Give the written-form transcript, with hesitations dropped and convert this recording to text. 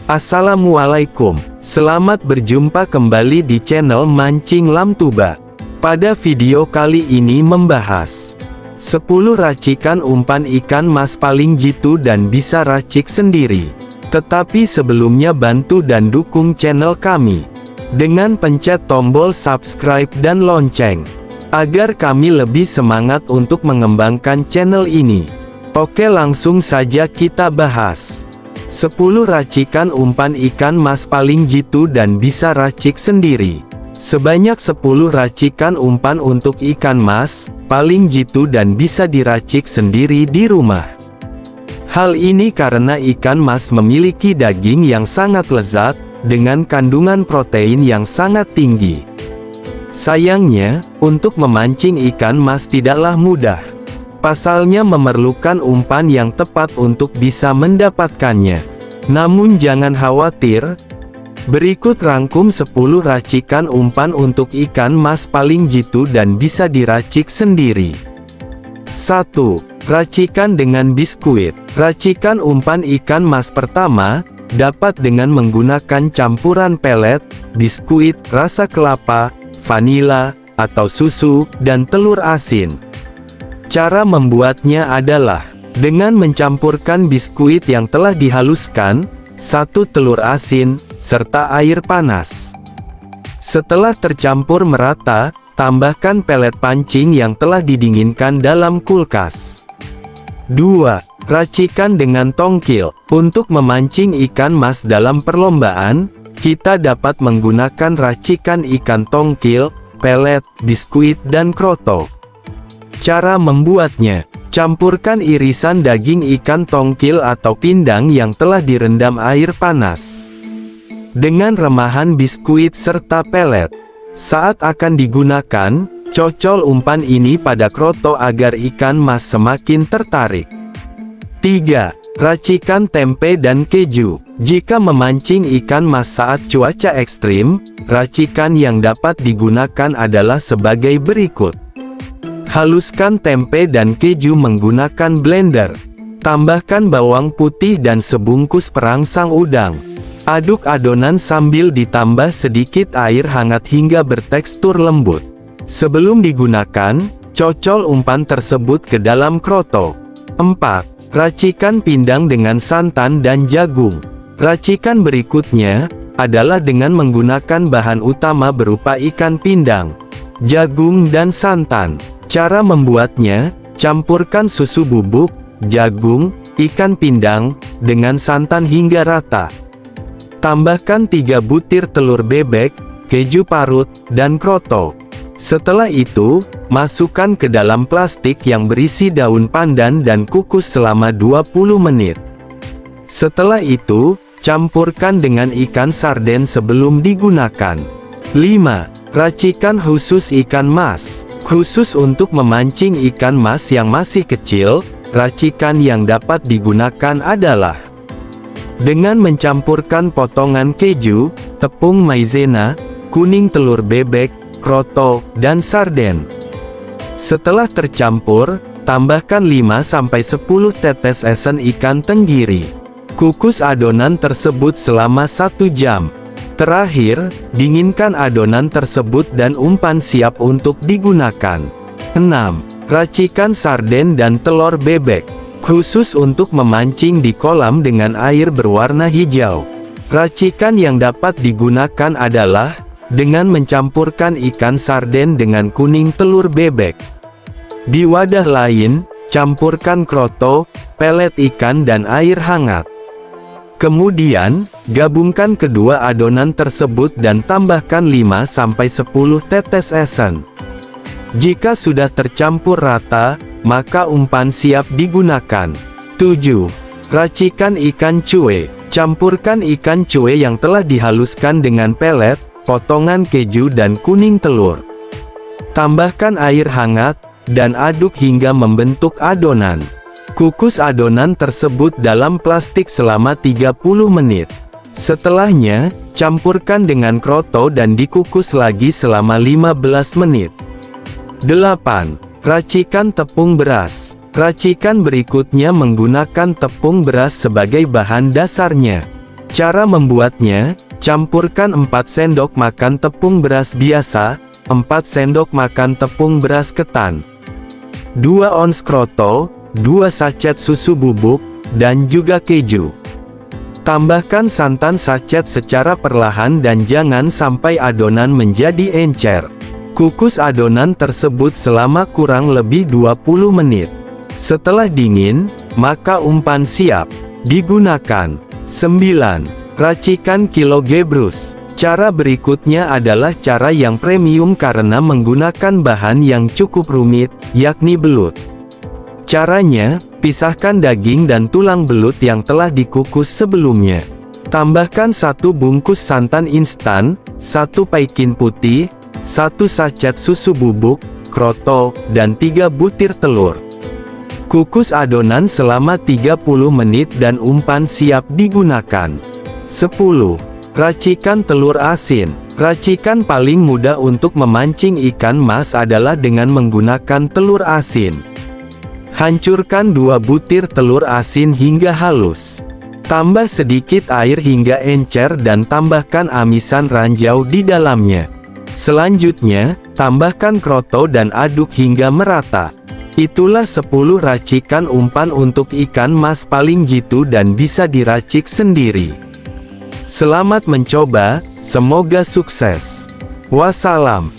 Assalamualaikum, selamat berjumpa kembali di channel Mancing Lamtuba. Pada video kali ini membahas 10 racikan umpan ikan mas paling jitu dan bisa racik sendiri. Tetapi sebelumnya bantu dan dukung channel kami dengan pencet tombol subscribe dan lonceng, agar kami lebih semangat untuk mengembangkan channel ini. Oke, langsung saja kita bahas 10 racikan umpan ikan mas paling jitu dan bisa racik sendiri. Sebanyak 10 racikan umpan untuk ikan mas paling jitu dan bisa diracik sendiri di rumah. Hal ini karena ikan mas memiliki daging yang sangat lezat, dengan kandungan protein yang sangat tinggi. Sayangnya, untuk memancing ikan mas tidaklah mudah. Pasalnya memerlukan umpan yang tepat untuk bisa mendapatkannya. Namun jangan khawatir, berikut rangkum 10 racikan umpan untuk ikan mas paling jitu dan bisa diracik sendiri. 1. Racikan dengan biskuit. Racikan umpan ikan mas pertama dapat dengan menggunakan campuran pelet, biskuit, rasa kelapa, vanila, atau susu, dan telur asin. Cara membuatnya adalah dengan mencampurkan biskuit yang telah dihaluskan, 1 telur asin, serta air panas. Setelah tercampur merata, tambahkan pelet pancing yang telah didinginkan dalam kulkas. 2. Racikan dengan tongkil. Untuk memancing ikan mas dalam perlombaan, kita dapat menggunakan racikan ikan tongkil, pelet, biskuit, dan kroto. Cara membuatnya: campurkan irisan daging ikan tongkil atau pindang yang telah direndam air panas dengan remahan biskuit serta pelet. Saat akan digunakan, cocol umpan ini pada kroto agar ikan mas semakin tertarik. 3. Racikan tempe dan keju. Jika memancing ikan mas saat cuaca ekstrim, racikan yang dapat digunakan adalah sebagai berikut. Haluskan tempe dan keju menggunakan blender. Tambahkan bawang putih dan sebungkus perangsang udang. Aduk adonan sambil ditambah sedikit air hangat hingga bertekstur lembut. Sebelum digunakan, cocol umpan tersebut ke dalam kroto. 4. Racikan pindang dengan santan dan jagung. Racikan berikutnya adalah dengan menggunakan bahan utama berupa ikan pindang, jagung dan santan. Cara membuatnya: campurkan susu bubuk, jagung, ikan pindang, dengan santan hingga rata. Tambahkan 3 butir telur bebek, keju parut, dan kroto. Setelah itu, masukkan ke dalam plastik yang berisi daun pandan dan kukus selama 20 menit. Setelah itu, campurkan dengan ikan sarden sebelum digunakan. 5. Racikan khusus ikan mas. Khusus untuk memancing ikan mas yang masih kecil, racikan yang dapat digunakan adalah dengan mencampurkan potongan keju, tepung maizena, kuning telur bebek, kroto, dan sarden. Setelah tercampur, tambahkan 5-10 tetes esen ikan tenggiri. Kukus adonan tersebut selama 1 jam. Terakhir, dinginkan adonan tersebut dan umpan siap untuk digunakan. 6. Racikan sarden dan telur bebek. Khusus untuk memancing di kolam dengan air berwarna hijau. Racikan yang dapat digunakan adalah dengan mencampurkan ikan sarden dengan kuning telur bebek. Di wadah lain, campurkan kroto, pelet ikan dan air hangat. Kemudian, gabungkan kedua adonan tersebut dan tambahkan 5-10 tetes esen. Jika sudah tercampur rata, maka umpan siap digunakan. 7. Racikan ikan cuek. Campurkan ikan cuek yang telah dihaluskan dengan pelet, potongan keju dan kuning telur. Tambahkan air hangat, dan aduk hingga membentuk adonan. Kukus adonan tersebut dalam plastik selama 30 menit. Setelahnya, campurkan dengan kroto dan dikukus lagi selama 15 menit. 8. Racikan tepung beras. Racikan berikutnya menggunakan tepung beras sebagai bahan dasarnya. Cara membuatnya, campurkan 4 sendok makan tepung beras biasa, 4 sendok makan tepung beras ketan, 2 ons kroto, 2 sachet susu bubuk, dan juga keju. Tambahkan santan sachet secara perlahan dan jangan sampai adonan menjadi encer. Kukus adonan tersebut selama kurang lebih 20 menit. Setelah dingin, maka umpan siap digunakan. 9. Racikan kilo gebrus. Cara berikutnya adalah cara yang premium karena menggunakan bahan yang cukup rumit, yakni belut. Caranya, pisahkan daging dan tulang belut yang telah dikukus sebelumnya. Tambahkan 1 bungkus santan instan, 1 paikin putih, 1 sachet susu bubuk, kroto, dan 3 butir telur. Kukus adonan selama 30 menit dan umpan siap digunakan. 10. Racikan telur asin. Racikan paling mudah untuk memancing ikan mas adalah dengan menggunakan telur asin. Hancurkan 2 butir telur asin hingga halus. Tambah sedikit air hingga encer dan tambahkan amisan ranjau di dalamnya. Selanjutnya, tambahkan kroto dan aduk hingga merata. Itulah 10 racikan umpan untuk ikan mas paling jitu dan bisa diracik sendiri. Selamat mencoba, semoga sukses. Wassalam.